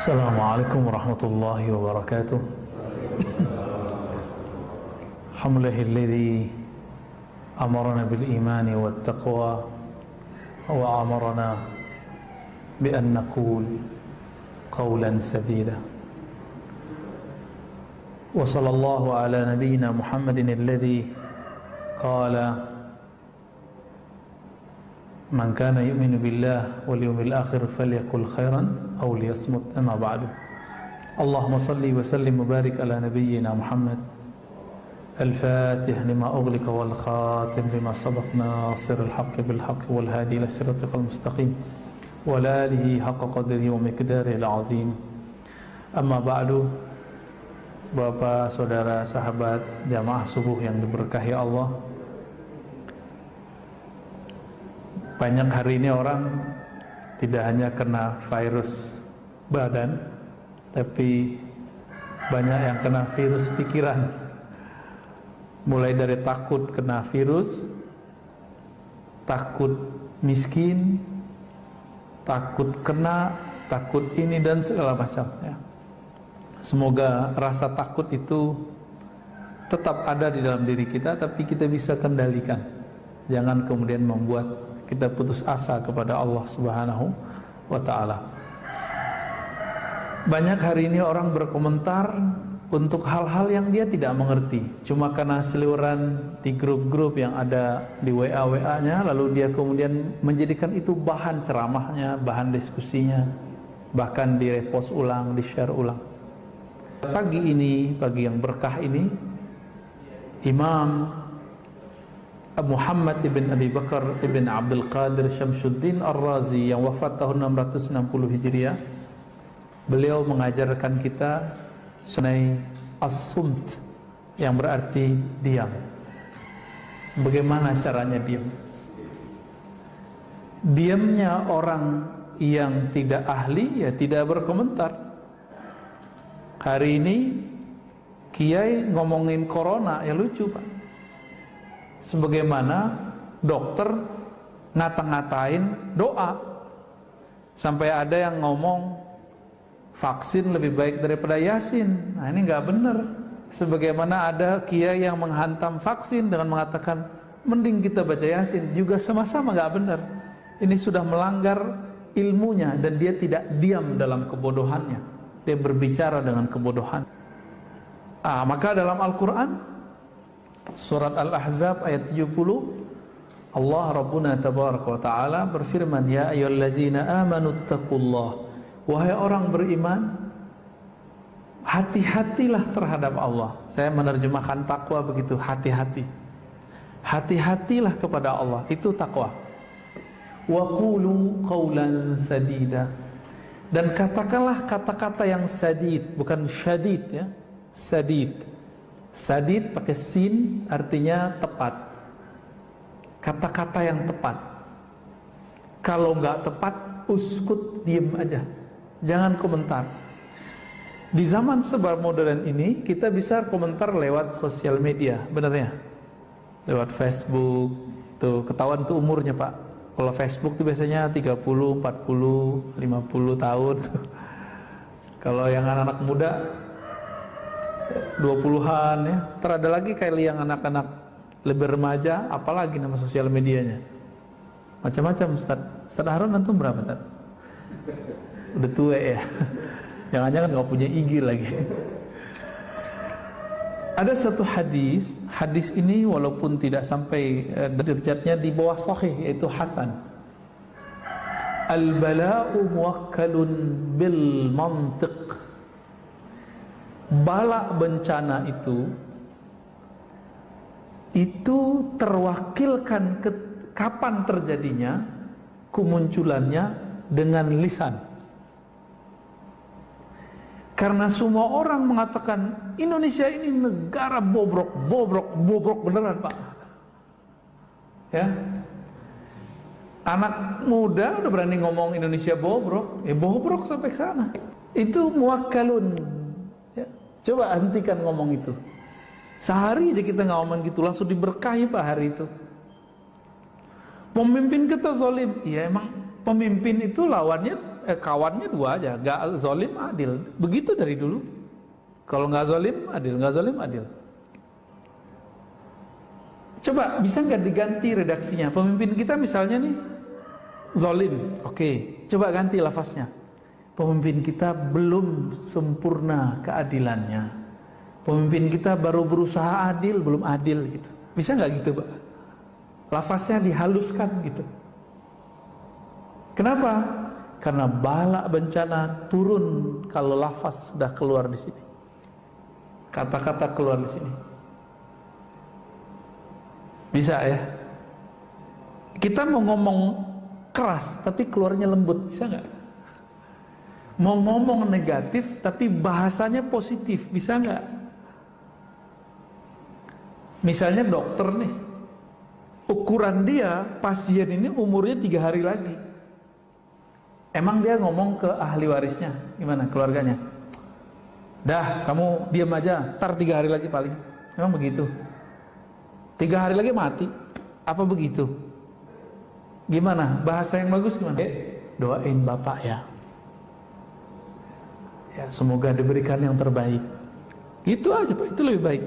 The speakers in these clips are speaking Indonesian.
Assalamualaikum warahmatullahi wabarakatuh. Alhamdulillahilladzi amarna bil imani wat taqwa wa amarna bi an naqul qawlan sadida. Wa sallallahu ala nabiyyina Muhammadin alladzi qala man kana yu'minu billah wal yawmil akhir falyaqul khairan aw liyasmut. Amma ba'du. Allahumma salli wa sallim wa barik ala nabiyyina Muhammad al-fatih lima ughliqa wal khatim lima sabaq nasiril haqqi bil haqqi wal hadi ila siratikal mustaqim wa ala alihi haqqa qadrihi wa miqdarihil azim. Amma ba'du. Bapak, saudara, sahabat jamaah subuh yang diberkahi Allah, banyak hari ini orang tidak hanya kena virus badan, tapi banyak yang kena virus pikiran. Mulai dari takut kena virus, takut miskin, takut kena, takut ini dan segala macam ya. Semoga rasa takut itu tetap ada di dalam diri kita, tapi kita bisa kendalikan. Jangan kemudian membuat kita putus asa kepada Allah Subhanahu wa ta'ala. Banyak hari ini orang berkomentar untuk hal-hal yang dia tidak mengerti, cuma karena seliweran di grup-grup yang ada di WA-nya, lalu dia kemudian menjadikan itu bahan ceramahnya, bahan diskusinya, bahkan di-repost ulang, di-share ulang. Pagi ini, pagi yang berkah ini, Imam Muhammad ibn Abi Bakar ibn Abdul Qadir Syamsuddin Ar-Razi yang wafat tahun 660 Hijriah, beliau mengajarkan kita sunai as-sumt, yang berarti diam. Bagaimana caranya diam? Diamnya orang yang tidak ahli ya tidak berkomentar. Hari ini kiai ngomongin corona ya lucu Pak. Sebagaimana dokter ngata-ngatain doa, sampai ada yang ngomong vaksin lebih baik daripada Yasin. Nah ini nggak benar. Sebagaimana ada kiai yang menghantam vaksin dengan mengatakan mending kita baca Yasin, juga sama-sama nggak benar. Ini sudah melanggar ilmunya dan dia tidak diam dalam kebodohannya. Dia berbicara dengan kebodohan. Maka dalam Al-Quran Surat Al-Ahzab ayat 70, Allah Rabbuna Tabaraka wa Ta'ala berfirman, Ya ayyuhallazina amanu taqullah, wahai orang beriman, hati-hatilah terhadap Allah. Saya menerjemahkan takwa begitu, hati-hati. Hati-hatilah kepada Allah, itu takwa. Wa qulu qawlan sadida, dan katakanlah kata-kata yang sadid, bukan syadid ya, sadid. Sadid pakai sin artinya tepat. Kata-kata yang tepat. Kalau nggak tepat, uskut, diem aja. Jangan komentar. Di zaman serba modern ini, kita bisa komentar lewat sosial media, benar ya? Lewat Facebook, tuh ketahuan tuh umurnya Pak. Kalau Facebook tuh biasanya 30, 40, 50 tahun. Kalau yang anak-anak muda 20-an ya. Terada lagi kayak yang anak-anak lebih remaja, apalagi nama sosial medianya. Macam-macam Ustaz. Ustaz Harun antum berapa Ustaz? Udah tua ya. Jangan-jangan nggak punya IG lagi. Ada satu hadis ini walaupun tidak sampai derajatnya di bawah sahih, yaitu hasan. Al-bala'u muwakkalun bil mantiq. Bala bencana itu terwakilkan kapan terjadinya, kemunculannya dengan lisan. Karena semua orang mengatakan Indonesia ini negara bobrok beneran Pak. Ya, anak muda udah berani ngomong Indonesia bobrok, ya bobrok sampai ke sana. Itu muwakkalun. Ya, coba hentikan ngomong itu. Sehari aja kita ngomong gitu langsung diberkahi Pak hari itu. Pemimpin kita zalim, iya emang pemimpin itu lawannya kawannya dua aja, nggak zalim adil. Begitu dari dulu. Kalau nggak zalim adil, nggak zalim adil. Coba bisa nggak diganti redaksinya? Pemimpin kita misalnya nih zalim, oke. Coba ganti lafaznya. Pemimpin kita belum sempurna keadilannya. Pemimpin kita baru berusaha adil, belum adil gitu. Bisa nggak gitu, Pak? Lafaznya dihaluskan gitu. Kenapa? Karena bala bencana turun kalau lafaz sudah keluar di sini. Kata-kata keluar di sini. Bisa ya? Kita mau ngomong keras tapi keluarnya lembut, bisa nggak? Mau ngomong negatif tapi bahasanya positif, bisa nggak? Misalnya dokter nih, ukuran dia pasien ini umurnya 3 hari lagi. Emang dia ngomong ke ahli warisnya, gimana keluarganya? Dah, kamu diam aja, ntar 3 hari lagi paling. Emang begitu? 3 hari lagi mati, apa begitu? Gimana? Bahasa yang bagus gimana? Doain bapak ya. Ya, semoga diberikan yang terbaik. Itu aja Pak, itu lebih baik.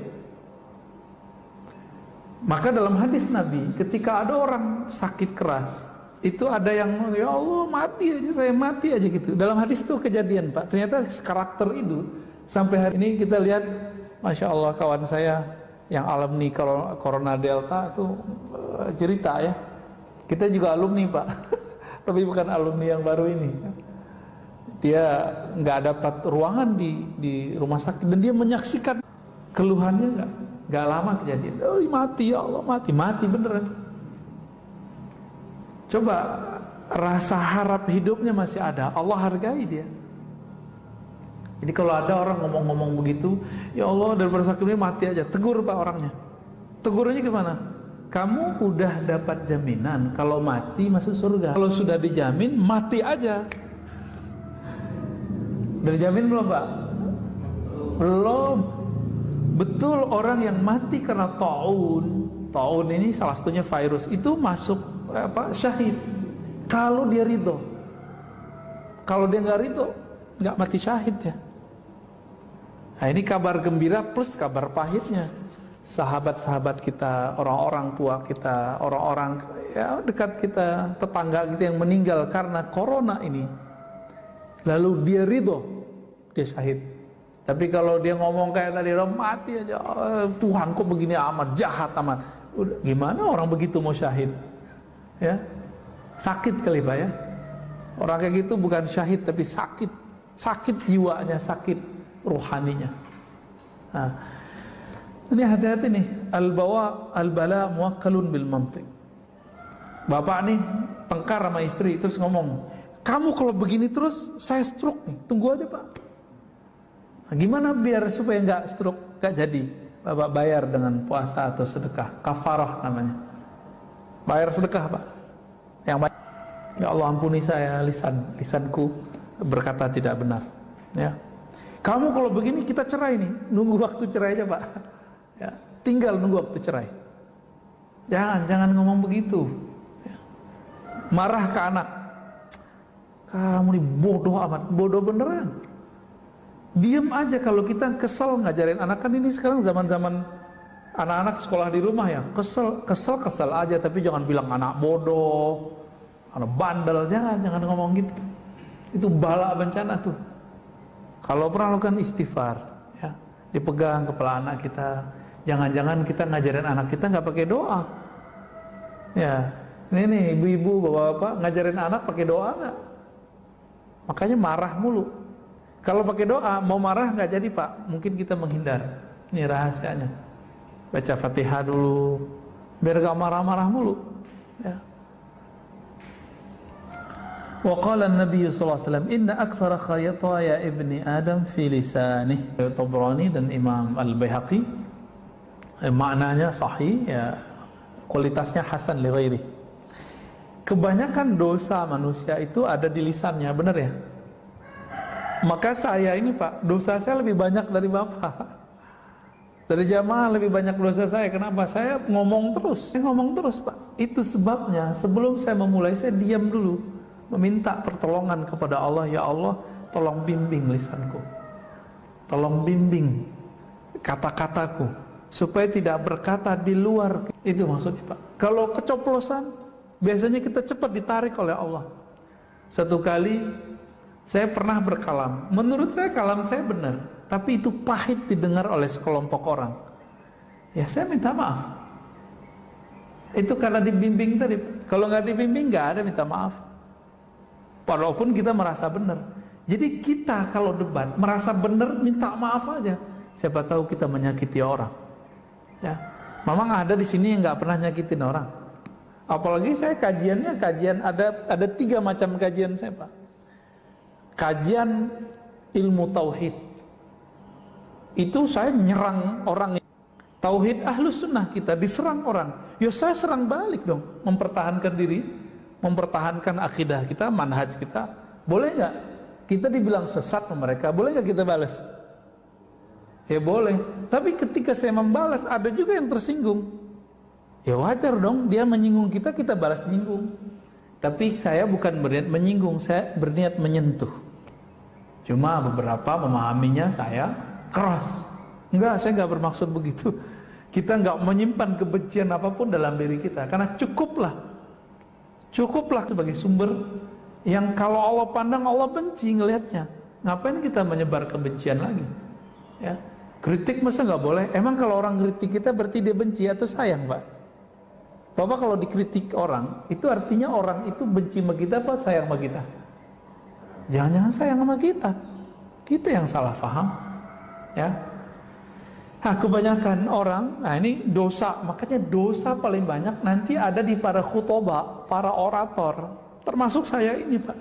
Maka dalam hadis Nabi, ketika ada orang sakit keras, itu ada yang, ya Allah mati aja, saya mati aja gitu. Dalam hadis itu kejadian Pak. Ternyata karakter itu sampai hari ini kita lihat, Masya Allah kawan saya yang alumni Corona Delta itu cerita ya. Kita juga alumni Pak, tapi bukan alumni yang baru ini. Dia nggak dapat ruangan di rumah sakit dan dia menyaksikan keluhannya nggak lama kejadian. Oh mati ya Allah, mati beneran. Coba rasa harap hidupnya masih ada, Allah hargai dia. Jadi kalau ada orang ngomong-ngomong begitu, ya Allah daripada sakit ini mati aja, tegur Pak orangnya. Tegurnya gimana? Kamu udah dapat jaminan kalau mati masuk surga. Kalau sudah dijamin mati aja. Udah dijamin belum Pak? Belum. Betul orang yang mati karena taun ini salah satunya virus, itu masuk syahid. Kalau dia ridho. Kalau dia nggak ridho, nggak mati syahid ya. Nah ini kabar gembira plus kabar pahitnya. Sahabat-sahabat kita, orang-orang tua kita, orang-orang ya dekat kita, tetangga kita yang meninggal karena corona ini. Lalu dia ridho, dia syahid. Tapi kalau dia ngomong kayak tadi, mati aja, Tuhan kok begini amat, jahat amat. Udah, gimana orang begitu mau syahid? Ya, sakit kali Pak ya. Orang kayak gitu bukan syahid tapi sakit jiwanya, sakit rohaninya. Nah, ini hati-hati nih, al-bala muwakkalun bil mantiq. Bapak nih tengkar sama istri terus ngomong, kamu kalau begini terus saya stroke nih, tunggu aja Pak. Nah, gimana biar supaya nggak stroke, nggak jadi? Bapak bayar dengan puasa atau sedekah, kafarah namanya. Bayar sedekah Pak. Yang baik. Ya Allah ampuni saya lisanku berkata tidak benar. Ya. Kamu kalau begini kita cerai nih, nunggu waktu cerai aja Pak. Ya, tinggal nunggu waktu cerai. Jangan ngomong begitu. Ya. Marah ke anak. Kamu nih bodoh amat, bodoh beneran. Diam aja kalau kita kesel ngajarin anak, kan ini sekarang zaman-zaman anak-anak sekolah di rumah ya, kesel aja, tapi jangan bilang anak bodoh, anak bandel, jangan ngomong gitu. Itu bala bencana tuh. Kalau pernah lakukan istighfar, ya, dipegang kepala anak kita. Jangan-jangan kita ngajarin anak kita nggak pakai doa. Ya, ini nih ibu-ibu, bapak-bapak ngajarin anak pakai doa nggak? Makanya marah mulu. Kalau pakai doa, mau marah nggak jadi Pak. Mungkin kita menghindar. Ini rahasianya. Baca Fatihah dulu, biar gak marah-marah mulu. Ya. Wa qala an-nabiy sallallahu alaihi wasallam, inna aktsara khayataya ibni Adam fi lisanih. Tabrani dan Imam Al-Baihaqi. Maknanya sahih, ya, kualitasnya hasan li ghairi. Kebanyakan dosa manusia itu ada di lisannya, benar ya? Maka saya ini Pak, dosa saya lebih banyak dari Bapak. Dari jamaah lebih banyak dosa saya. Kenapa? Saya ngomong terus Pak. Itu sebabnya sebelum saya memulai, saya diam dulu. meminta pertolongan kepada Allah, ya Allah, tolong bimbing lisanku, tolong bimbing kata-kataku, supaya tidak berkata di luar. Itu maksudnya Pak. Kalau kecoplosan, biasanya kita cepat ditarik oleh Allah. Satu kali saya pernah berkalam, menurut saya kalam saya benar, tapi itu pahit didengar oleh sekelompok orang. Ya saya minta maaf. Itu karena dibimbing tadi. Kalau nggak dibimbing nggak ada minta maaf. Walaupun kita merasa benar. Jadi kita kalau debat merasa benar, minta maaf aja. Siapa tahu kita menyakiti orang. Ya, memang ada di sini yang nggak pernah nyakitin orang. Apalagi saya kajian ada 3 macam kajian saya Pak. Kajian ilmu tauhid. Itu saya nyerang orang. Tauhid ahlus sunnah kita diserang orang, ya saya serang balik dong, mempertahankan diri, mempertahankan akidah kita, manhaj kita. Boleh nggak? Kita dibilang sesat sama mereka, boleh nggak kita balas? Ya boleh. Tapi ketika saya membalas, ada juga yang tersinggung. Ya wajar dong, dia menyinggung kita, kita balas menyinggung. Tapi saya bukan berniat menyinggung, saya berniat menyentuh. Cuma beberapa memahaminya saya keras. Enggak, saya nggak bermaksud begitu. Kita nggak menyimpan kebencian apapun dalam diri kita, karena cukuplah sebagai sumber yang kalau Allah pandang Allah benci ngelihatnya. Ngapain kita menyebar kebencian lagi? Ya, kritik masa nggak boleh? Emang kalau orang kritik kita berarti dia benci atau sayang, Pak? Bapak kalau dikritik orang, itu artinya orang itu benci sama kita apa sayang sama kita? Jangan-jangan sayang sama kita. Kita yang salah paham, ya. Nah, kebanyakan orang, nah ini dosa, makanya dosa paling banyak nanti ada di para khutbah, para orator, termasuk saya ini Pak.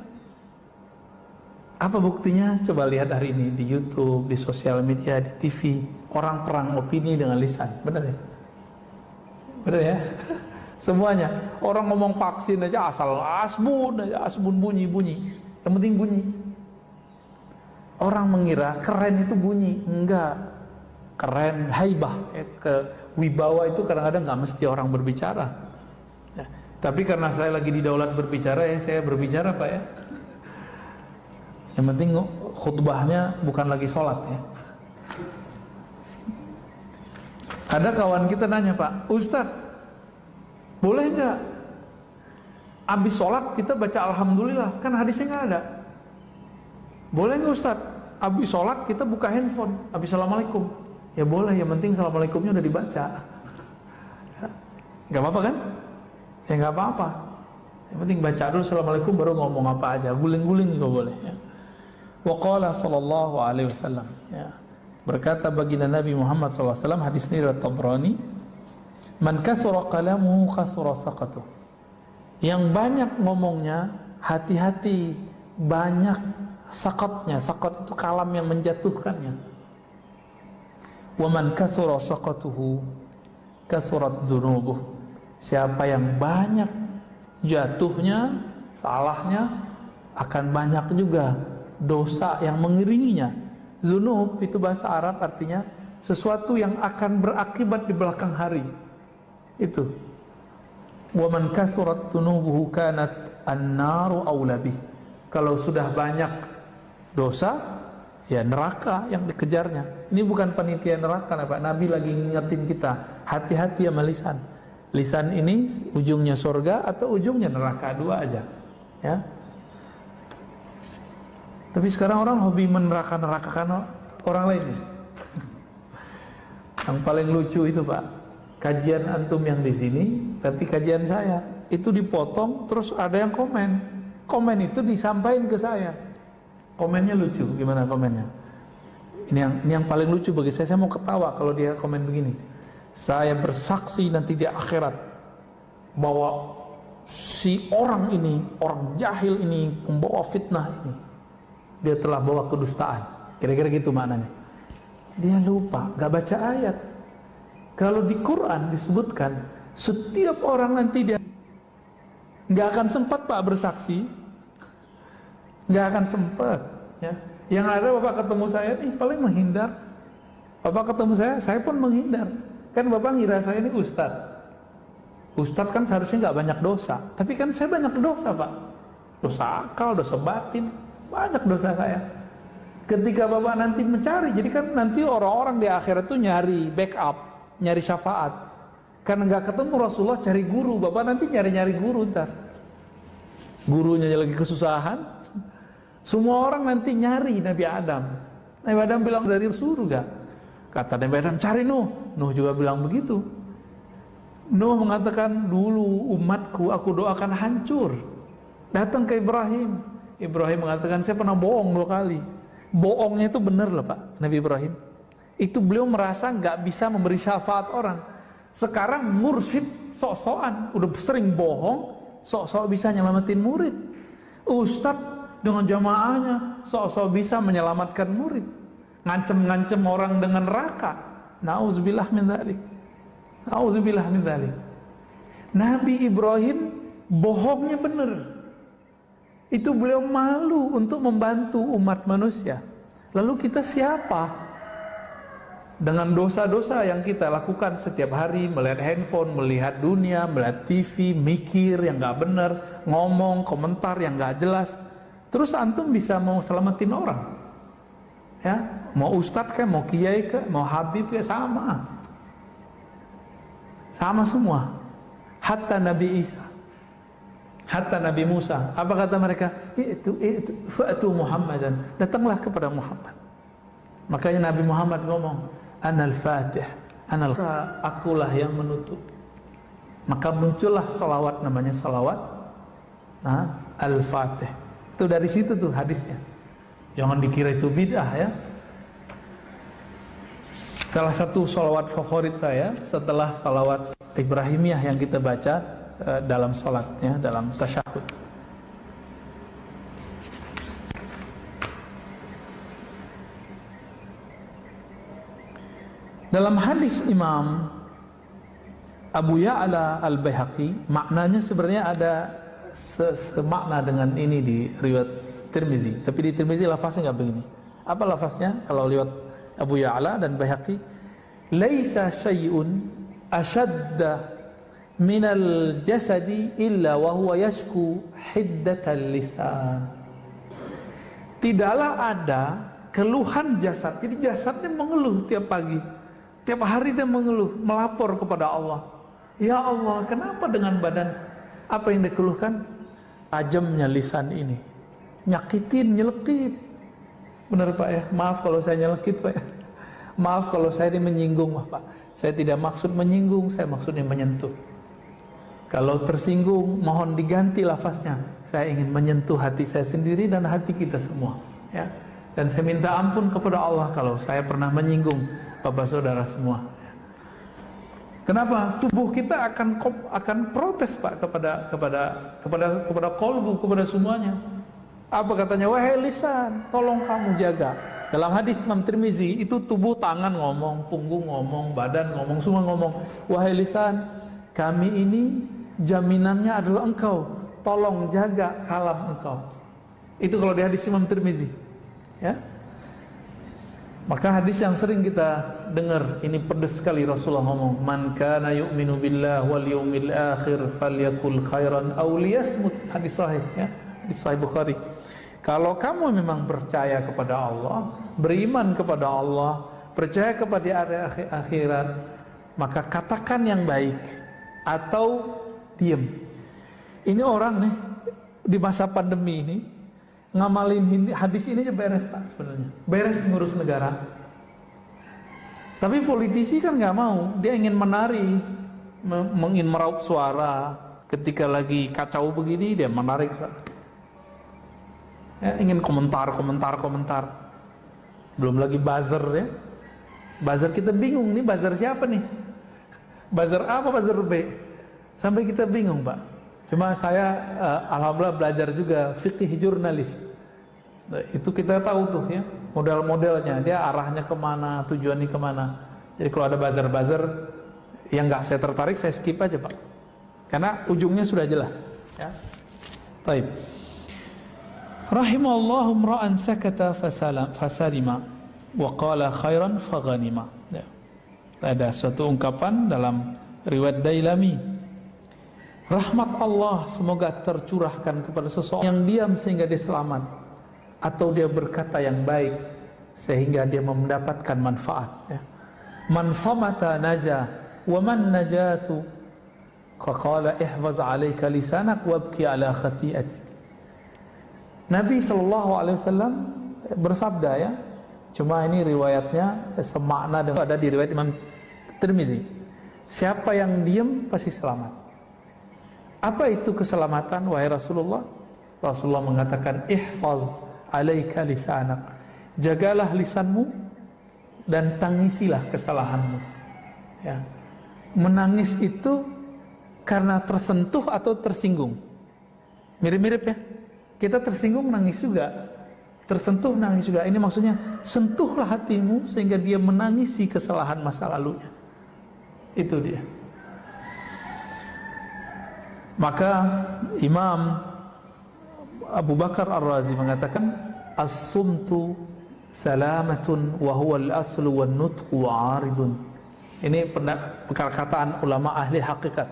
Apa buktinya? Coba lihat hari ini di YouTube, di sosial media, di TV, orang perang opini dengan lisan, benar ya? Benar ya? Semuanya, orang ngomong vaksin aja asal asbun bunyi, yang penting bunyi. Orang mengira keren itu bunyi, enggak. Keren, haibah, ya, kewibawa itu kadang-kadang nggak mesti orang berbicara. Ya, tapi karena saya lagi di daulat berbicara, ya saya berbicara Pak ya. Yang penting khutbahnya bukan lagi sholat ya. Ada kawan kita nanya Pak, Ustadz, boleh nggak abis sholat kita baca alhamdulillah? Kan hadisnya nggak ada. Boleh nggak Ustadz, abis sholat kita buka handphone, abis assalamualaikum? Ya boleh, yang penting assalamualaikumnya udah dibaca. Ya, gak apa-apa kan? Ya gak apa-apa. Yang penting baca dulu assalamualaikum baru ngomong apa aja. Guling-guling juga boleh. Ya. Wa qala sallallahu alaihi wasallam. Ya. Berkata baginda Nabi Muhammad sallallahu alaihi wasallam, hadis ini riwayat Tabrani, man kasura kalamuhu kasura saqatuh. Yang banyak ngomongnya, hati-hati, banyak sakatnya. Sakat itu kalam yang menjatuhkannya. Wa man kathura saqatuhu kathurat dzunubuh. Siapa yang banyak jatuhnya, salahnya, akan banyak juga dosa yang mengiringinya. Dzunub itu bahasa Arab artinya sesuatu yang akan berakibat di belakang hari. Itu. Wa man kathurat dzunubuhu kanat an-naru aula bih. Kalau sudah banyak dosa, ya neraka yang dikejarnya. Ini bukan panitia neraka Pak. Nabi lagi ngingetin kita, hati-hati sama lisan. Lisan ini ujungnya surga atau ujungnya neraka, dua aja. Ya. Tapi sekarang orang hobi meneraka-nerakakan orang lain. Yang paling lucu itu Pak, kajian antum yang di sini, tapi kajian saya itu dipotong, terus ada yang komen. Komen itu disampaikan ke saya. Komennya lucu, gimana komennya? Ini yang paling lucu bagi saya mau ketawa kalau dia komen begini. Saya bersaksi nanti di akhirat bahwa si orang ini, orang jahil ini, pembawa fitnah ini, dia telah bawa kedustaan. Kira-kira gitu maknanya. Dia lupa, gak baca ayat. Kalau di Quran disebutkan, setiap orang nanti dia gak akan sempat Pak bersaksi, gak akan sempat ya. Yang ada Bapak ketemu saya nih paling menghindar. Bapak ketemu saya pun menghindar. Kan Bapak ngira saya ini ustadz. Ustadz kan seharusnya gak banyak dosa, tapi kan saya banyak dosa Pak. dosa akal, dosa batin, banyak dosa saya. Ketika Bapak nanti mencari, jadi kan nanti orang-orang di akhirat itu nyari backup, nyari syafaat. Karena nggak ketemu Rasulullah, cari guru. Bapak nanti nyari-nyari guru ntar. Gurunya lagi kesusahan. Semua orang nanti nyari Nabi Adam. Nabi Adam bilang dari surga. Kata Nabi Adam, cari Nuh. Nuh juga bilang begitu. Nuh mengatakan, dulu umatku aku doakan hancur. Datang ke Ibrahim. Ibrahim mengatakan, saya pernah bohong 2 kali. Bohongnya itu benar loh Pak, Nabi Ibrahim. Itu beliau merasa nggak bisa memberi syafaat orang. Sekarang mursyid sok-sokan, udah sering bohong, sok-sok bisa nyelamatin murid. Ustadz dengan jamaahnya sok-sok bisa menyelamatkan murid. Ngancem-ngancem orang dengan neraka. Nauzubillah min dzalik. Nauzubillah min dzalik. Nabi Ibrahim bohongnya benar. Itu beliau malu untuk membantu umat manusia. Lalu kita siapa? Dengan dosa-dosa yang kita lakukan setiap hari, melihat handphone, melihat dunia, melihat TV, mikir yang gak benar, ngomong, komentar yang gak jelas. Terus antum bisa mau selamatin orang? Ya, mau ustadz kayak, mau kiai kayak, mau habib kayak, sama. Sama semua. Hatta Nabi Isa, hatta Nabi Musa, apa kata mereka? Itu fa'tu Muhammadan, datanglah kepada Muhammad. Makanya Nabi Muhammad ngomong, Anal Fatih, akulah yang menutup. Maka muncullah salawat, namanya salawat Al-Fatih. Itu dari situ tuh hadisnya. Jangan dikira itu bid'ah ya. Salah satu salawat favorit saya setelah salawat Ibrahimiyah yang kita baca dalam salatnya, dalam tasyahud. Dalam hadis Imam Abu Ya'la Al-Baihaqi, maknanya sebenarnya ada semakna dengan ini di riwayat Tirmizi, tapi di Tirmizi lafaznya nggak begini. Apa lafaznya? Kalau lihat Abu Ya'la dan Baihaqi, laisa syai'un ashadda minal jasadi illa wa huwa yashku hiddatal lisan. Tidaklah ada keluhan jasad. Jadi jasadnya mengeluh tiap pagi, tiap hari dia mengeluh, melapor kepada Allah. Ya Allah, kenapa dengan badan? Apa yang dikeluhkan? Tajamnya lisan ini, nyakitin, nyelekit. Benar Pak ya? Maaf kalau saya nyelekit Pak ya. Maaf kalau saya ini menyinggung Pak. Saya tidak maksud menyinggung, saya maksudnya menyentuh. Kalau tersinggung, mohon diganti lafaznya. Saya ingin menyentuh hati saya sendiri dan hati kita semua. Ya. Dan saya minta ampun kepada Allah kalau saya pernah menyinggung Bapak Saudara semua. Kenapa? Tubuh kita akan protes Pak kepada kolbu, kepada semuanya. Apa katanya? Wahai lisan, tolong kamu jaga. Dalam hadis Imam Tirmizi itu tubuh, tangan ngomong, punggung ngomong, badan ngomong, semua ngomong. Wahai lisan, kami ini jaminannya adalah engkau. Tolong jaga kalam engkau. Itu kalau di hadis Imam Tirmizi. Ya. Maka hadis yang sering kita dengar, ini pedes sekali Rasulullah ngomong, man kana yu'minu billah wal yawmil akhir falyakul khairan aw liyasmut. Hadis sahih ya, hadis sahih Bukhari. Kalau kamu memang percaya kepada Allah, beriman kepada Allah, percaya kepada hari akhirat, maka katakan yang baik atau diam. Ini orang nih di masa pandemi ini ngamalin hadis ini aja beres Pak sebenarnya. Beres ngurus negara. Tapi politisi kan nggak mau, dia ingin menari, ingin meraup suara. Ketika lagi kacau begini dia menarik. Ya, ingin komentar. Belum lagi buzzer ya. Buzzer kita bingung nih, buzzer siapa nih? Buzzer A apa buzzer B? Sampai kita bingung Pak. Cuma saya alhamdulillah belajar juga fikih jurnalis. Nah, itu kita tahu tuh ya model-modelnya, dia arahnya kemana, tujuannya kemana. Jadi kalau ada buzzer-buzzer yang nggak saya tertarik, saya skip aja Pak. Karena ujungnya sudah jelas. Ya. Baik. Rahimallahu mra'an sakata fasalima wa qala khairan faghanima. Ya. Ada suatu ungkapan dalam riwayat Dailami. rahmat Allah semoga tercurahkan kepada seseorang yang diam sehingga dia selamat, atau dia berkata yang baik sehingga dia mendapatkan manfaat, ya. Man samata naja wa man najatu qala ihfaz alayka lisanak wabki ala khati'atik. Nabi SAW bersabda, ya, cuma ini riwayatnya semakna dengan ada di riwayat Imam Tirmizi. Siapa yang diam pasti selamat. Apa itu keselamatan, wahai Rasulullah? Rasulullah mengatakan, ihfaz alaika lisanak, jagalah lisanmu dan tangisilah kesalahanmu, ya. Menangis itu karena tersentuh atau tersinggung, mirip-mirip, ya. Kita tersinggung nangis juga, tersentuh nangis juga. Ini maksudnya, sentuhlah hatimu sehingga dia menangisi kesalahan masa lalunya. Itu dia. Maka Imam Abu Bakar Ar-Razi mengatakan, as-sumtu salamatun wa huwa al-aslu wan nutqu 'aridun. Ini perkataan ulama ahli hakikat.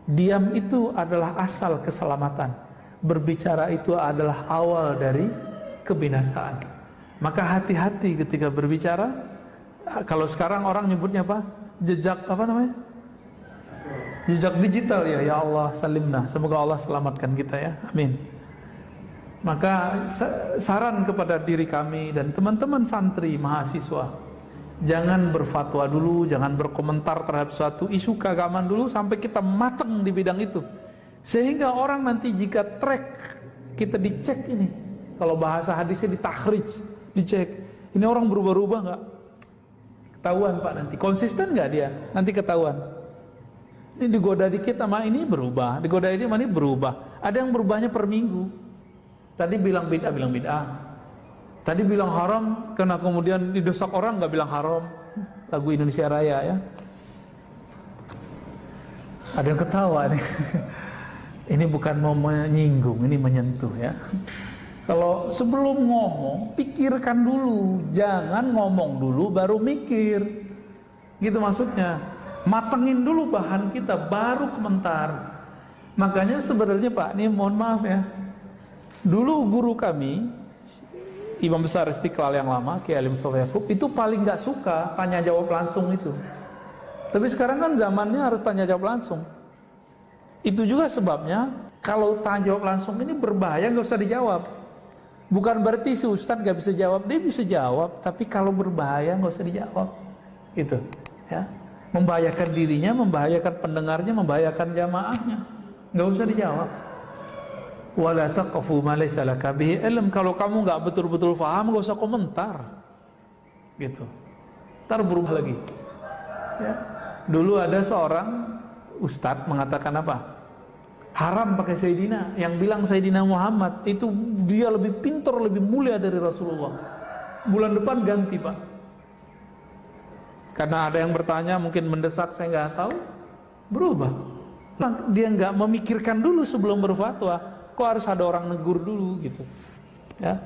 Diam itu adalah asal keselamatan. Berbicara itu adalah awal dari kebinasaan. Maka hati-hati ketika berbicara. Kalau sekarang orang nyebutnya apa? Jejak apa namanya? Jejak digital, ya. Ya Allah salimna. Semoga Allah selamatkan kita, ya. Amin. Maka saran kepada diri kami dan teman-teman santri, mahasiswa, jangan berfatwa dulu, jangan berkomentar terhadap suatu isu keagamaan dulu sampai kita matang di bidang itu. Sehingga orang nanti jika track, kita dicek ini. Kalau bahasa hadisnya ditakhrij, dicek. Ini orang berubah-ubah nggak? Ketahuan, Pak, nanti. Konsisten nggak dia? Nanti ketahuan. Ini digoda dikit sama ini berubah, digoda ini sama ini berubah. Ada yang berubahnya per minggu. Tadi bilang bid'ah. Tadi bilang haram, karena kemudian didesak orang nggak bilang haram. Lagu Indonesia Raya, ya. Ada yang ketawa nih. Ini bukan mau menyinggung, ini menyentuh, ya. Kalau sebelum ngomong, pikirkan dulu. Jangan ngomong dulu baru mikir. Gitu maksudnya. Matengin dulu bahan kita, baru komentar. Makanya sebenarnya, Pak, ini mohon maaf, ya. Dulu guru kami, Imam Besar Istiqlal yang lama, Kiai Haji Mustofa Yaqub, itu paling gak suka tanya jawab langsung itu. Tapi sekarang kan zamannya harus tanya jawab langsung. Itu juga sebabnya, kalau tanya jawab langsung ini berbahaya, gak usah dijawab. Bukan berarti si Ustadz gak bisa jawab, dia bisa jawab, tapi kalau berbahaya gak usah dijawab. Itu, ya. Membahayakan dirinya, membahayakan pendengarnya, membahayakan jamaahnya, gak usah dijawab. Wala taqfu ma laysa laka bihi ilm. Kalau kamu nggak betul-betul paham, nggak usah komentar, gitu. Ntar berubah lagi, ya. Dulu ada seorang ustadz mengatakan apa? Haram pakai Sayyidina. Yang bilang Sayyidina Muhammad itu dia lebih pintar, lebih mulia dari Rasulullah. Bulan depan ganti, Pak. Karena ada yang bertanya, mungkin mendesak, saya nggak tahu, berubah. Dia nggak memikirkan dulu sebelum berfatwa. Kok harus ada orang negur dulu, gitu, ya.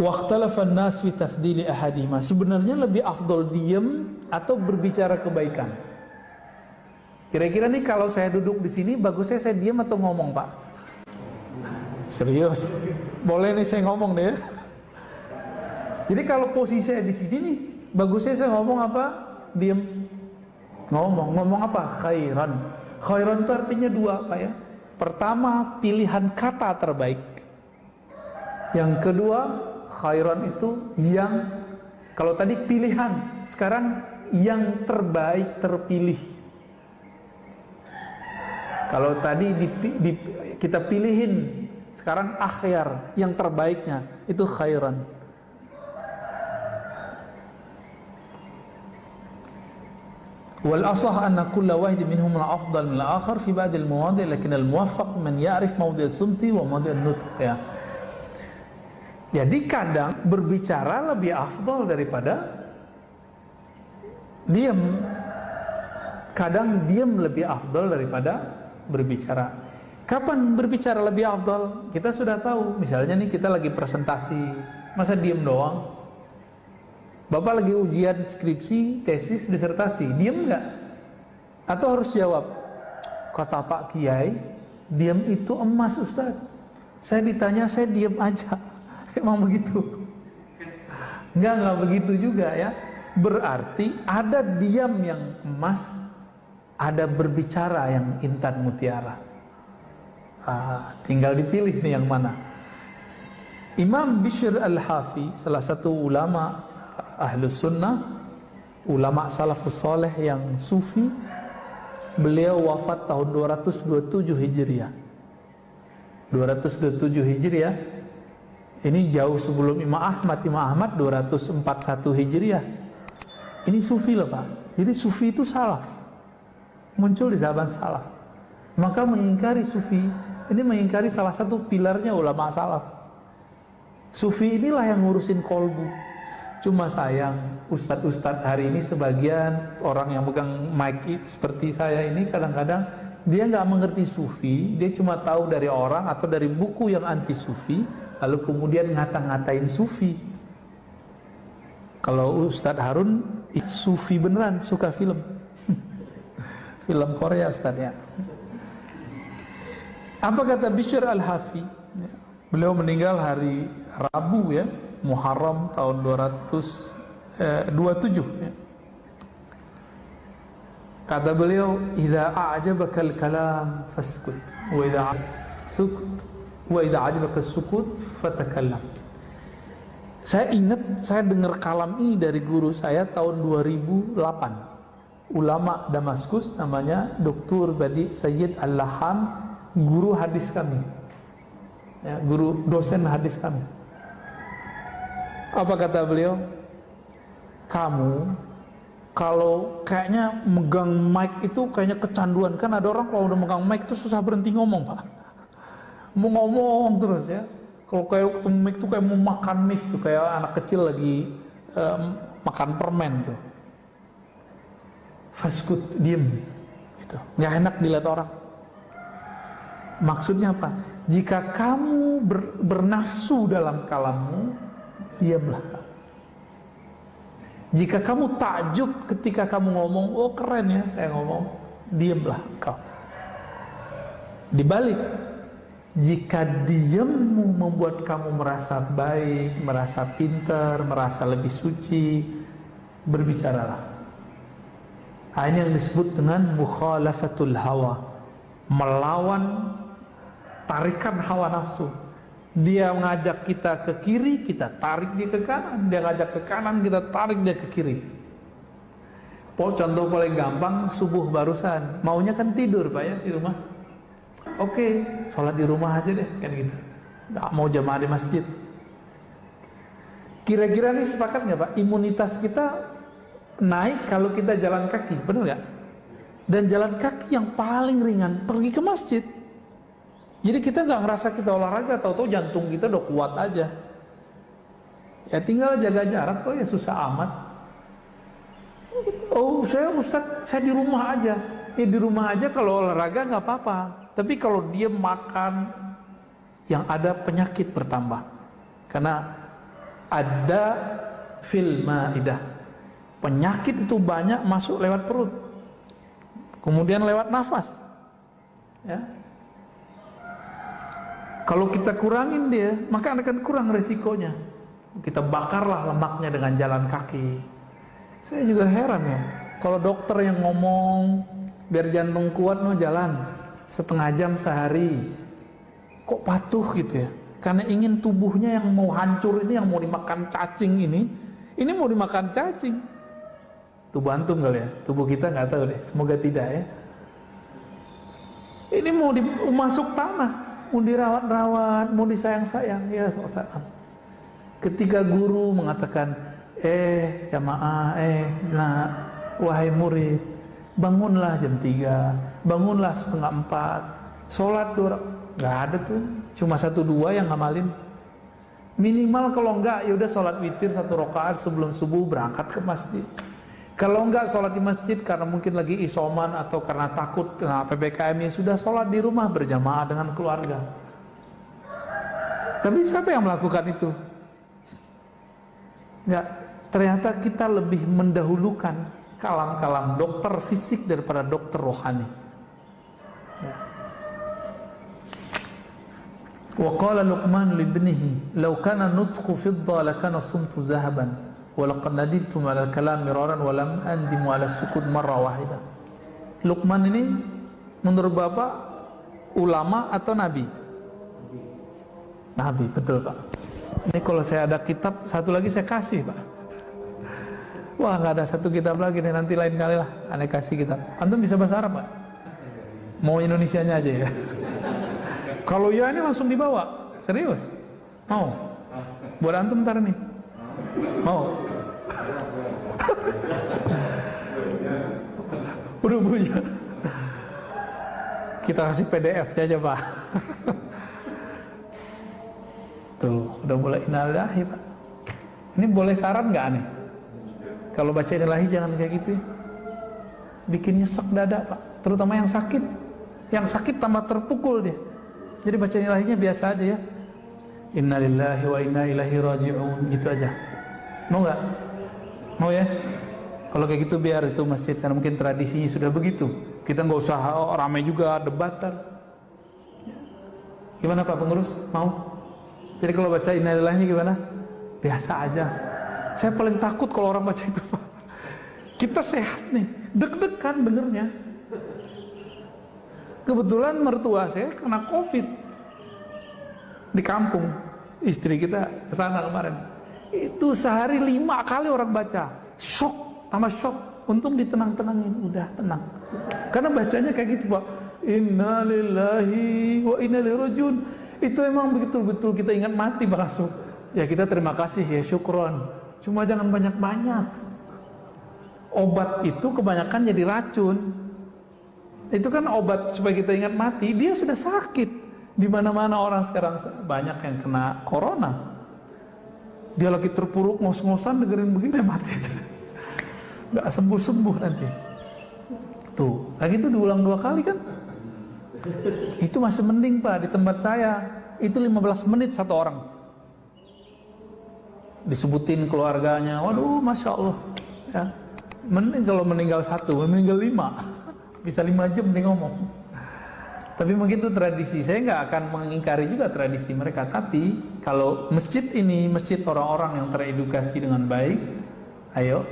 Waqtalafan nas fi tafdili ahadima. Sebenarnya lebih afdol diam atau berbicara kebaikan. Kira-kira nih kalau saya duduk di sini, bagusnya saya diam atau ngomong, Pak? Serius? Boleh nih saya ngomong deh, ya. Jadi kalau posisi saya di sini nih, bagusnya saya ngomong apa? Diam. Ngomong apa? Khairan. Khairan itu artinya dua, Pak, ya. Pertama, pilihan kata terbaik. Yang kedua, khairan itu yang, kalau tadi pilihan, sekarang yang terbaik terpilih. Kalau tadi kita pilihin, sekarang akhyar, yang terbaiknya itu khairan. Wal asah anna kulla wahidin minhum afdal min al-akhar fi ba'd al-mawadi' lakin al-muwaffaq man ya'rif mawdi' as-sumti wa mawdi' an-nutq, ya. Jadi kadang berbicara lebih afdal daripada diam. Kadang diam lebih afdal daripada berbicara. Kapan berbicara lebih afdal? Kita sudah tahu. Misalnya nih kita lagi presentasi, masa diam doang? Bapak lagi ujian skripsi, tesis, disertasi, diam nggak? Atau harus jawab? Kata Pak Kiai, diam itu emas Ustaz. Saya ditanya, saya diam aja. Emang begitu? Enggak begitu juga ya. Berarti ada diam yang emas, ada berbicara yang intan mutiara. Tinggal dipilih nih yang mana. Imam Bishr al-Hafi, salah satu ulama Ahlus Sunnah, ulama salafus soleh yang sufi, beliau wafat tahun 227 Hijriah. 227 Hijriah. Ini jauh sebelum Imam Ahmad. Imam Ahmad 241 Hijriah. Ini sufi loh Pak. Jadi sufi itu salaf, muncul di zaman salaf. Maka mengingkari sufi, ini mengingkari salah satu pilarnya ulama salaf. Sufi inilah yang ngurusin kolbu. Cuma sayang, ustadz-ustadz hari ini sebagian orang yang pegang mic seperti saya ini kadang-kadang dia nggak mengerti sufi, dia cuma tahu dari orang atau dari buku yang anti sufi, lalu kemudian ngata-ngatain sufi. Kalau Ustadz Harun sufi beneran, suka film film Korea Ustadznya. Apa kata Bishr al-Hafi? Beliau meninggal hari Rabu ya, Muharram tahun 227 ya. Kata beliau, "Idza a'jabakal kalam faskut, wa idza a'jabaka sukut fatakallam." Saya ingat saya dengar kalam ini dari guru saya tahun 2008. Ulama Damaskus namanya Dr. Badi Sayyid Al-Laham, guru hadis kami. Ya, guru dosen hadis kami. Apa kata beliau? Kamu kalau kayaknya megang mic itu kayaknya kecanduan. Kan ada orang kalau udah megang mic itu susah berhenti ngomong Pak. Mau ngomong terus ya. Kalau kayak ketemu mic itu kayak mau makan mic tuh, kayak anak kecil lagi makan permen tuh. Faskut, diem gitu. Nggak enak dilihat orang. Maksudnya apa? Jika kamu bernafsu dalam kalammu, diamlah. Jika kamu takjub ketika kamu ngomong, oh keren ya saya ngomong, diamlah kau. Dibalik, jika diammu membuat kamu merasa baik, merasa pintar, merasa lebih suci, berbicaralah. Ini yang disebut dengan mukhalafatul hawa, melawan tarikan hawa nafsu. Dia mengajak kita ke kiri, kita tarik dia ke kanan. Dia ngajak ke kanan, kita tarik dia ke kiri. Contoh paling gampang, subuh barusan, maunya kan tidur Pak ya di rumah. Oke, sholat di rumah aja deh, kan gitu. Nggak mau jamaah di masjid. Kira-kira nih sepakat nggak Pak? Imunitas kita naik kalau kita jalan kaki, benar nggak? Dan jalan kaki yang paling ringan, pergi ke masjid. Jadi kita nggak ngerasa kita olahraga, tahu-tahu jantung kita udah kuat aja. Ya tinggal jaga jarak tuh ya susah amat. Oh Ustaz, saya di rumah aja. Ya di rumah aja kalau olahraga nggak apa-apa. Tapi kalau dia makan, yang ada penyakit bertambah. Karena ada fil maidah. Penyakit itu banyak masuk lewat perut. Kemudian lewat nafas. Ya. Kalau kita kurangin dia, maka akan kurang resikonya. Kita bakarlah lemaknya dengan jalan kaki. Saya juga heran ya, kalau dokter yang ngomong biar jantung kuat no jalan setengah jam sehari, kok patuh gitu ya? Karena ingin tubuhnya yang mau hancur ini, yang mau dimakan cacing ini mau dimakan cacing. Tubuh antum kali ya, tubuh kita nggak tahu deh, semoga tidak ya. Ini mau masuk tanah, mau dirawat-rawat, mau disayang-sayang, ya saat. Ketika guru mengatakan, jamaah, nah, wahai murid, bangunlah jam 3, bangunlah setengah 4, sholat 2, nggak ada tuh, cuma 1-2 yang ngamalin. Minimal kalau enggak, yaudah sholat witir 1 rakaat sebelum subuh berangkat ke masjid. Kalau enggak sholat di masjid karena mungkin lagi isoman atau karena takut kena PPKM, ya sudah sholat di rumah berjamaah dengan keluarga. Tapi siapa yang melakukan itu? Enggak, ternyata kita lebih mendahulukan kalam-kalam dokter fisik daripada dokter rohani. Wa qala Luqman li ibnihi law kana nutqu fidda lakana sumtu zahaban wa laqad nadimtu 'ala al-kalam miraran wa lam andimu 'ala sukut marra wahidah. Luqman ini menurut Bapak ulama atau nabi? Nabi, betul Pak. Ini kalau saya ada kitab satu lagi saya kasih Pak. Wah, nggak ada satu kitab lagi nih, nanti lain kali lah aneh kasih kitab. Antum bisa bahasa Arab Pak? Mau Indonesianya aja ya? Kalau ya ini langsung dibawa, serius? Mau? Buat antum ntar nih? Mau? Udah punya. Kita kasih PDF aja Pak. Tuh, udah mulai innalillahi Pak. Ini boleh saran nggak nih? Kalau baca innalillahi jangan kayak gitu ya. Bikin nyesek dada Pak, terutama yang sakit. Yang sakit tambah terpukul dia. Jadi baca innalillahinya biasa aja ya. Innalillahi wa inna ilaihi raji'un, gitu aja. Mau nggak? Mau ya? Kalau kayak gitu biar itu masjid, karena mungkin tradisinya sudah begitu. Kita nggak usah ramai juga debatan. Gimana Pak pengurus? Mau? Jadi kalau baca innalillahi gimana? Biasa aja. Saya paling takut kalau orang baca itu Pak. Kita sehat nih, deg-degan benernya. Kebetulan mertua saya kena COVID di kampung. Istri kita kesana kemarin. Itu sehari 5 kali orang baca. Shock, tambah shock. Untung ditenang-tenangin, udah tenang. Karena bacanya kayak gitu Pak. Innalillahi wa inna ilaihi raji'un. Itu emang betul-betul kita ingat mati Pak Asu. Ya kita terima kasih ya, syukron. Cuma jangan banyak-banyak. Obat itu kebanyakan jadi racun. Itu kan obat supaya kita ingat mati. Dia sudah sakit. Di mana-mana orang sekarang banyak yang kena corona. Dia lagi terpuruk ngos-ngosan dengerin begini mati aja. Nggak sembuh-sembuh nanti. Tuh, lagi itu diulang 2 kali kan? Itu masih mending Pak, di tempat saya itu 15 menit 1 orang. Disebutin keluarganya, waduh Masya Allah ya. Mending kalau meninggal 1, meninggal 5. Bisa 5 jam dia ngomong. Tapi mungkin itu tradisi. Saya nggak akan mengingkari juga tradisi mereka. Tapi kalau masjid ini masjid orang-orang yang teredukasi dengan baik, ayo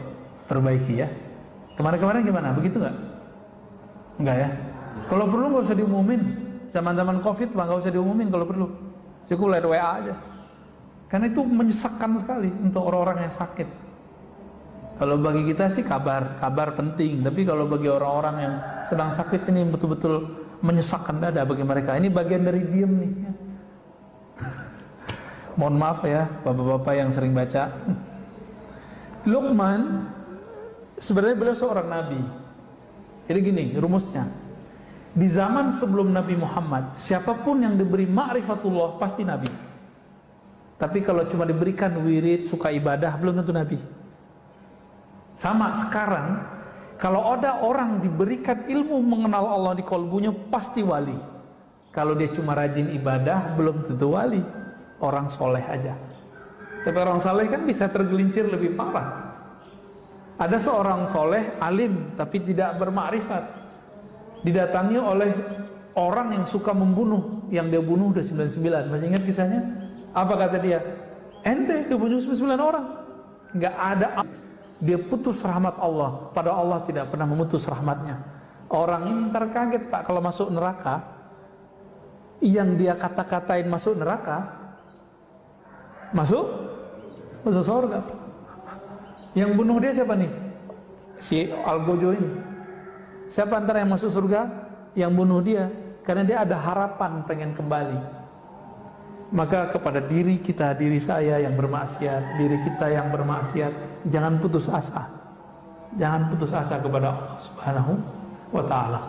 perbaiki ya. Kemarin-kemarin gimana? Begitu nggak? Enggak ya? Kalau perlu nggak usah diumumin. Zaman-zaman COVID Pak, nggak usah diumumin kalau perlu. Cukup lewat WA aja. Karena itu menyesakkan sekali untuk orang-orang yang sakit. Kalau bagi kita sih kabar penting. Tapi kalau bagi orang-orang yang sedang sakit ini betul-betul menyesakkan dada bagi mereka. Ini bagian dari diem nih. Mohon maaf ya bapak-bapak yang sering baca. Luqman sebenarnya beliau seorang nabi. Jadi gini rumusnya. Di zaman sebelum Nabi Muhammad, siapapun yang diberi ma'rifatullah pasti nabi. Tapi kalau cuma diberikan wirid, suka ibadah, belum tentu nabi. Sama sekarang, kalau ada orang diberikan ilmu mengenal Allah di kolbunya, pasti wali. Kalau dia cuma rajin ibadah, belum tentu wali. Orang soleh aja. Tapi orang soleh kan bisa tergelincir lebih parah. Ada seorang soleh, alim, tapi tidak bermakrifat. Didatangi oleh orang yang suka membunuh. Yang dia bunuh udah 99. Masih ingat kisahnya? Apa kata dia? Ente dibunuh 99 orang. Nggak ada. Dia putus rahmat Allah. Padahal Allah tidak pernah memutus rahmatnya. Orang ini ntar kaget Pak kalau masuk neraka. Yang dia kata-katain masuk neraka, masuk surga. Yang bunuh dia siapa nih? Si Algojo ini. Siapa antara yang masuk surga? Yang bunuh dia. Karena dia ada harapan pengen kembali. Maka kepada diri kita, diri saya yang bermaksiat, diri kita yang bermaksiat, jangan putus asa. Jangan putus asa kepada Allah Subhanahu wa ta'ala.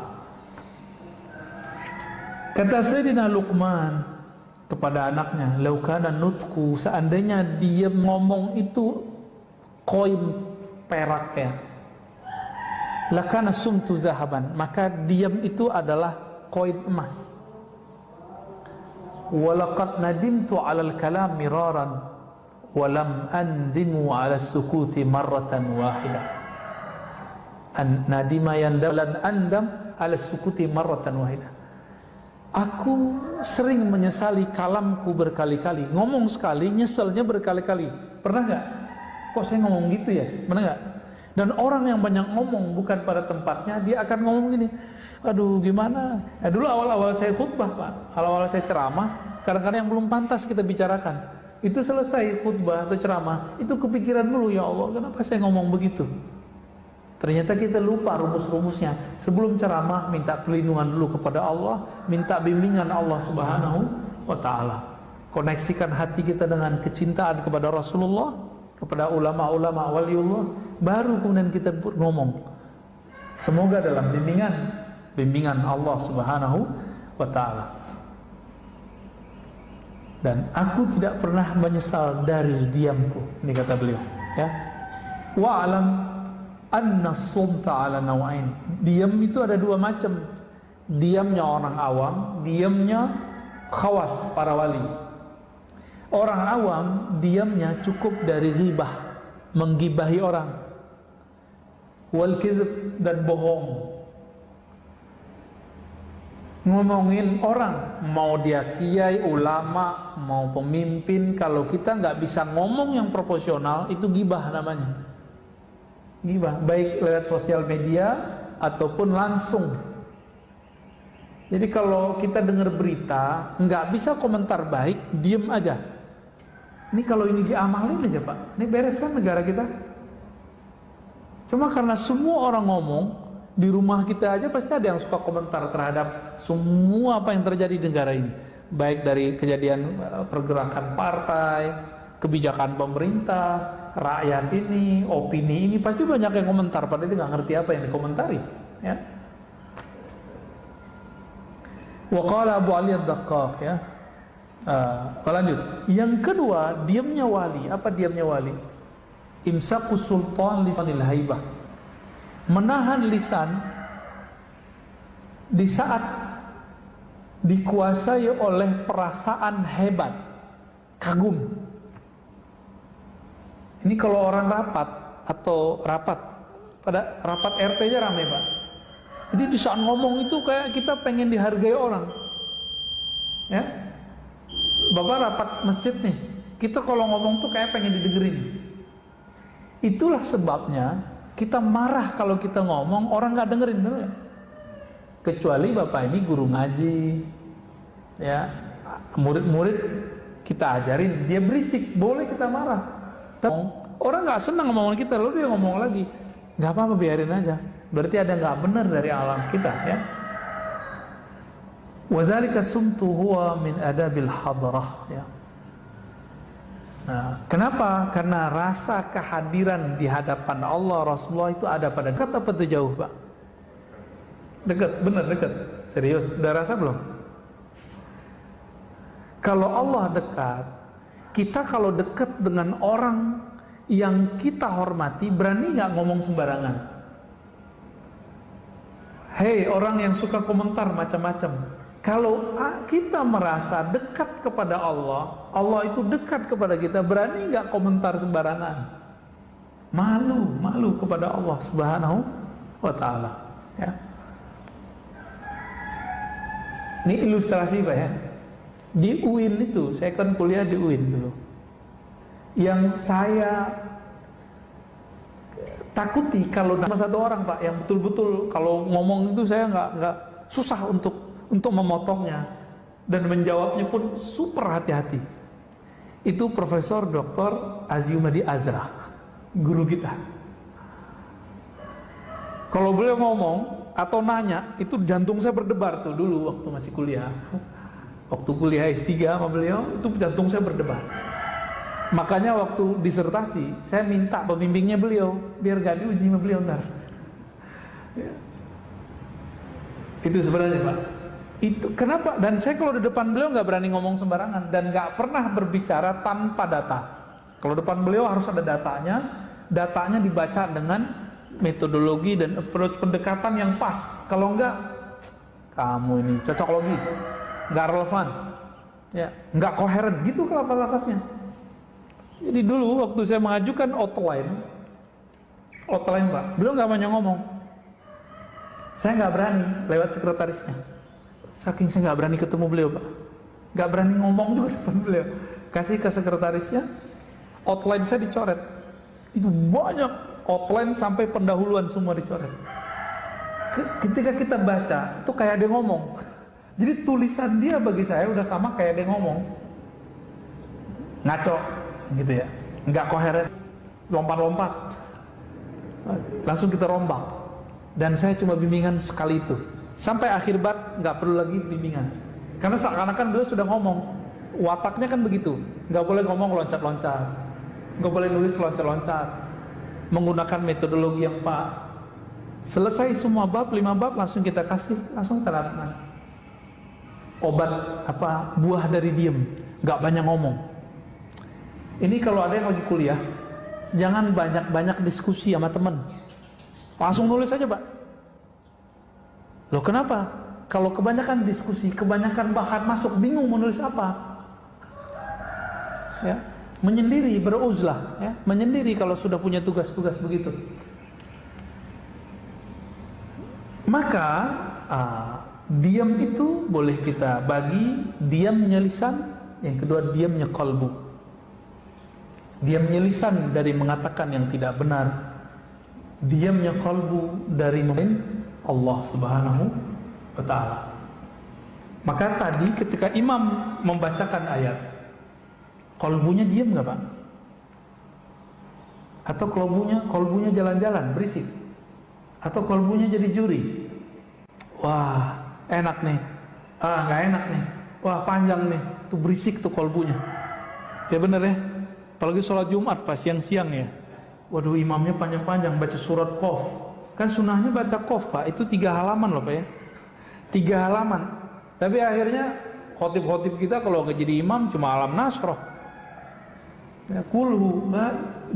Kata Sayyidina Luqman kepada anaknya, "Lau kana nutqu," seandainya dia ngomong itu koin perak ya. "Lakana sumtu zahaban," maka diam itu adalah koin emas. "Walaqad nadimtu 'alal kalam miraran wa lam andimu 'ala sukuti marratan wahidah." Nadima yandam lan andam 'ala sukuti marratan wahidah. Aku sering menyesali kalamku berkali-kali. Ngomong sekali, nyeselnya berkali-kali. Pernah gak? Kok saya ngomong gitu ya? Pernah gak? Dan orang yang banyak ngomong bukan pada tempatnya, dia akan ngomong gini, aduh gimana? Dulu awal-awal saya khutbah Pak, awal-awal saya ceramah, kadang-kadang yang belum pantas kita bicarakan. Itu selesai khutbah atau ceramah, itu kepikiran dulu, ya Allah kenapa saya ngomong begitu? Ternyata kita lupa rumus-rumusnya. Sebelum ceramah minta perlindungan dulu kepada Allah, minta bimbingan Allah Subhanahu wa taala. Koneksikan hati kita dengan kecintaan kepada Rasulullah, kepada ulama-ulama waliullah, baru kemudian kita ngomong. Semoga dalam bimbingan Allah Subhanahu wa taala. Dan aku tidak pernah menyesal dari diamku, ini kata beliau, ya. Wa alam anna sumta ala nawain. Diam itu ada dua macam. Diamnya orang awam, diamnya khawas, para wali. Orang awam diamnya cukup dari ghibah, menggibahi orang, wal kizb, dan bohong, ngomongin orang, mau dia kiai, ulama, mau pemimpin. Kalau kita nggak bisa ngomong yang proporsional, itu ghibah namanya. Ghibah, baik lewat sosial media ataupun langsung. Jadi kalau kita dengar berita, nggak bisa komentar baik, diem aja. Ini kalau ini diamalin aja Pak, ini beres kan negara kita. Cuma karena semua orang ngomong, di rumah kita aja pasti ada yang suka komentar terhadap semua apa yang terjadi di negara ini. Baik dari kejadian pergerakan partai, kebijakan pemerintah, rakyat ini, opini ini, pasti banyak yang komentar, padahal itu nggak ngerti apa yang dikomentari, ya. Waqala Abu Ali Ad-Daqqaq, ya. Lanjut. Yang kedua, diamnya wali. Apa diamnya wali? Imsaqus sultan lisanil haibah. Menahan lisan di saat dikuasai oleh perasaan hebat, kagum. Ini kalau orang rapat pada rapat RT-nya ramai Pak. Jadi di saat ngomong itu kayak kita pengen dihargai orang, ya. Bapak rapat masjid nih, kita kalau ngomong tuh kayak pengen didengerin. Itulah sebabnya kita marah kalau kita ngomong orang nggak dengerin, bener ya? Kecuali Bapak ini guru ngaji, ya, murid-murid kita ajarin, dia berisik, boleh kita marah. Orang nggak senang ngomong kita, lalu dia ngomong lagi, nggak apa-apa, biarin aja. Berarti ada nggak benar dari alam kita, ya. Wadzalika sumtu huwa min adabil hadrah, ya. Nah, kenapa? Karena rasa kehadiran di hadapan Allah, Rasulullah itu ada pada kata apa itu jauh Pak? Dekat, benar dekat. Serius, udah rasa belum? Kalau Allah dekat, kita kalau dekat dengan orang yang kita hormati, berani nggak ngomong sembarangan? Hei orang yang suka komentar macam-macam, kalau kita merasa dekat kepada Allah, Allah itu dekat kepada kita, berani nggak komentar sembarangan? Malu kepada Allah Subhanahu wa taala, ya. Ini ilustrasi Pak, ya. Di UIN itu, saya kan kuliah di UIN dulu. Yang saya takuti kalau sama satu orang Pak, yang betul-betul kalau ngomong itu saya nggak susah untuk memotongnya dan menjawabnya pun super hati-hati. Itu Profesor Dr. Aziumadi Azra, guru kita. Kalau beliau ngomong atau nanya, itu jantung saya berdebar tuh dulu waktu masih kuliah. Waktu kuliah S3 sama beliau, itu jantung saya berdebar. Makanya waktu disertasi, saya minta pembimbingnya beliau, biar gak diuji sama beliau ntar. Ya. Itu sebenarnya Pak. Itu kenapa? Dan saya kalau di depan beliau nggak berani ngomong sembarangan dan nggak pernah berbicara tanpa data. Kalau depan beliau harus ada datanya dibaca dengan metodologi dan approach pendekatan yang pas. Kalau enggak, kamu ini cocok logi, nggak relevan, ya, nggak koheren gitu lafaz-lafaznya. Jadi dulu waktu saya mengajukan outline Pak, beliau nggak banyak ngomong. Saya nggak berani lewat sekretarisnya. Saking saya nggak berani ketemu beliau, Pak. Nggak berani ngomong juga depan beliau. Kasih ke sekretarisnya, outline saya dicoret. Itu banyak outline sampai pendahuluan semua dicoret. Ketika kita baca, itu kayak dia ngomong. Jadi tulisan dia bagi saya udah sama kayak dia ngomong. Ngaco, gitu ya. Nggak koheren, lompat-lompat. Langsung kita rombak. Dan saya cuma bimbingan sekali itu. Sampai akhir bab nggak perlu lagi bimbingan. Karena seakan-akan beliau sudah ngomong. Wataknya kan begitu. Nggak boleh ngomong loncat-loncat. Nggak boleh nulis loncat-loncat. Menggunakan metodologi yang pas. Selesai semua bab, 5 bab langsung kita kasih, langsung tanda tangan. Obat apa? Buah dari diem, nggak banyak ngomong. Ini kalau ada yang lagi kuliah, jangan banyak-banyak diskusi sama teman. Langsung nulis aja, Pak. Loh kenapa? Kalau kebanyakan diskusi, kebanyakan bahan masuk, bingung menulis apa. Ya, menyendiri, beruzlah, ya, menyendiri kalau sudah punya tugas-tugas begitu. Maka diam itu boleh kita bagi diamnya lisan, yang kedua diamnya qalbu. Diamnya lisan dari mengatakan yang tidak benar, diamnya qalbu dari Allah Subhanahu wa ta'ala. Maka tadi ketika imam membacakan ayat, qalbunya diam nggak Pak? Atau qalbunya jalan-jalan berisik? Atau qalbunya jadi juri? Wah, enak nih. Nggak enak nih. Wah, panjang nih. Tuh berisik tuh qalbunya. Ya bener ya. Apalagi sholat Jumat pas siang-siang ya. Waduh, imamnya panjang-panjang baca surat Qaf. Kan sunahnya baca Qaf, Pak. Itu 3 halaman loh, Pak ya. 3 halaman. Tapi akhirnya khotib-khotib kita kalau nggak jadi imam cuma alam nasroh. Ya, kulhu.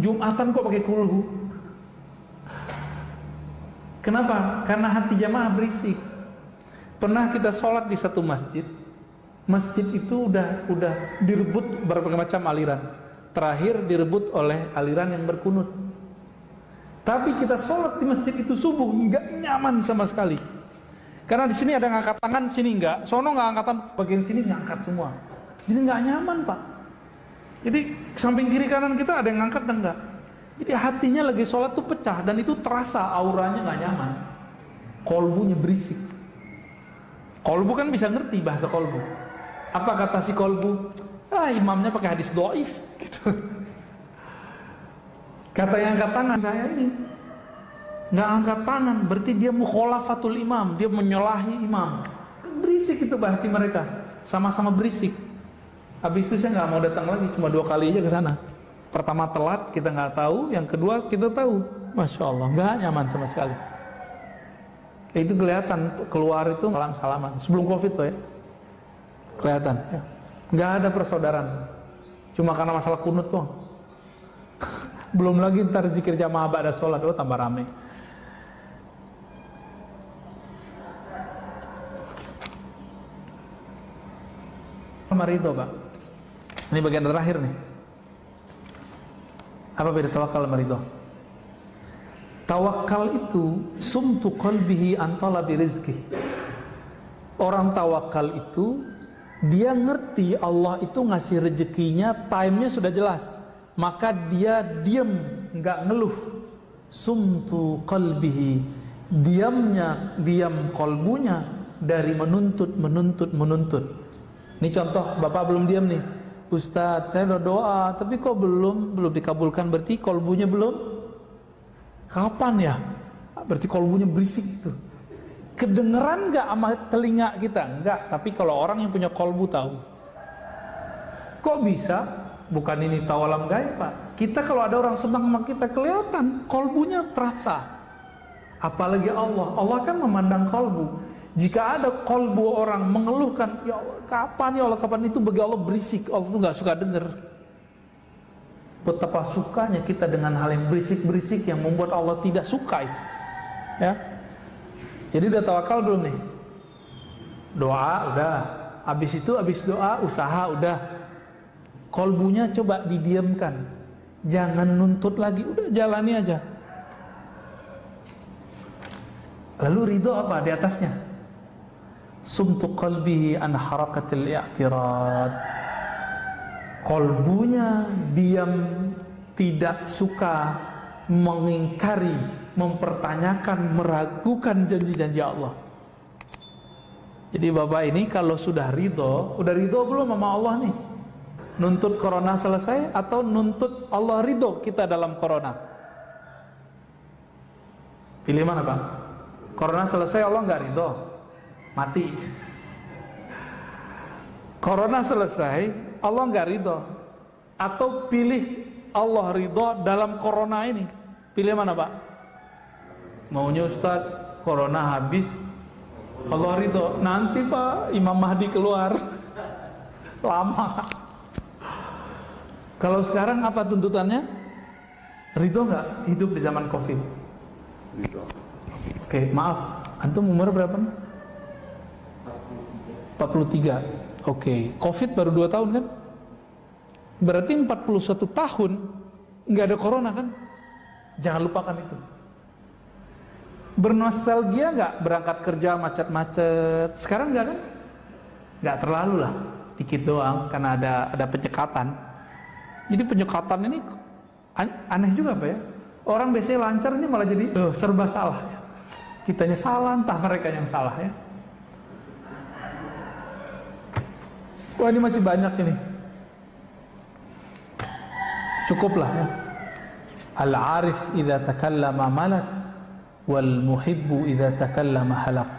Jumatan kok pakai kulhu? Kenapa? Karena hati jamaah berisik. Pernah kita sholat di satu masjid. Masjid itu udah direbut berbagai macam aliran. Terakhir direbut oleh aliran yang berkunut. Tapi kita sholat di masjid itu subuh nggak nyaman sama sekali. Karena di sini ada yang angkat tangan, sini nggak. Sono nggak angkatan, bagian sini ngangkat semua. Jadi nggak nyaman, Pak. Jadi samping kiri kanan kita ada yang ngangkat dan nggak. Jadi hatinya lagi sholat tuh pecah dan itu terasa auranya nggak nyaman. Kolbunya berisik. Kolbu kan bisa ngerti bahasa kolbu. Apa kata si kolbu? Imamnya pakai hadis doif gitu. Kata yang angkat tangan, saya ini nggak angkat tangan, berarti dia mukhalafatul imam, dia menyalahi imam. Berisik itu hati mereka, sama-sama berisik. Habis itu saya nggak mau datang lagi, cuma 2 kali aja ke sana. Pertama telat, kita nggak tahu. Yang kedua kita tahu. Masya Allah, nggak nyaman sama sekali. Itu kelihatan, keluar itu salam-salaman. Sebelum Covid tuh ya. Kelihatan. Ya. Nggak ada persaudaraan. Cuma karena masalah kunut tuh. Belum lagi ntar zikir jamaah ba'da sholat. Oh tambah rame. Ridho, Pak. Ini bagian terakhir nih. Apa beda tawakal sama ridho? Tawakal itu sumtu qalbihi an talabi rizki. Orang tawakal itu dia ngerti Allah itu ngasih rezekinya, time-nya sudah jelas. Maka dia diam, nggak ngeluh. Sumtu qalbihi, diam kolbunya dari menuntut. Ini contoh, Bapak belum diam nih. Ustadz, saya udah doa, tapi kok belum dikabulkan, berarti kolbunya belum. Kapan ya? Berarti kolbunya berisik itu. Kedengeran nggak sama telinga kita? Enggak, tapi kalau orang yang punya kolbu tahu. Kok bisa? Bukan ini tawalam gaib, Pak. Kita kalau ada orang senang sama kita, kelihatan kolbunya terasa. Apalagi Allah kan memandang kolbu. Jika ada kolbu orang mengeluhkan, ya Allah, kapan ya Allah, kapan, itu bagi Allah berisik. Allah tuh nggak suka denger. Betapa sukanya kita dengan hal yang berisik-berisik yang membuat Allah tidak suka itu. Ya. Jadi udah tawakal belum nih? Doa udah. Habis doa, usaha udah. Kolbunya coba didiamkan. Jangan nuntut lagi, udah jalani aja. Lalu ridho apa di atasnya? sumtu qalbihi an harakatil i'tirad. Kolbunya diam, tidak suka mengingkari, mempertanyakan, meragukan janji-janji Allah. Jadi bapak ini kalau sudah ridho, udah ridho belum sama Allah nih? Nuntut corona selesai atau nuntut Allah ridho kita dalam corona? Pilih mana Pak? Corona selesai Allah nggak ridho, mati. Corona selesai Allah nggak ridho, atau pilih Allah ridho dalam corona ini? Pilih mana Pak? Maunya Ustadz corona habis Allah ridho, nanti Pak Imam Mahdi keluar lama. Kalau sekarang apa tuntutannya? Ridho nggak hidup di zaman Covid? Ridho. Oke, maaf, antum umur berapa? 43. Oke, Covid baru 2 tahun kan? Berarti 41 tahun nggak ada corona kan? Jangan lupakan itu. Bernostalgia nggak berangkat kerja macet-macet? Sekarang nggak kan? Nggak terlalu lah, dikit doang karena ada penyekatan. Jadi penyekatan ini aneh juga Pak ya. Orang biasanya lancar, ini malah jadi serba salah. Kitanya salah, entah mereka yang salah ya. Wah ini masih banyak ini. Cukuplah ya. Al-arif idza takallama malak wal muhibbu idza takallama halak.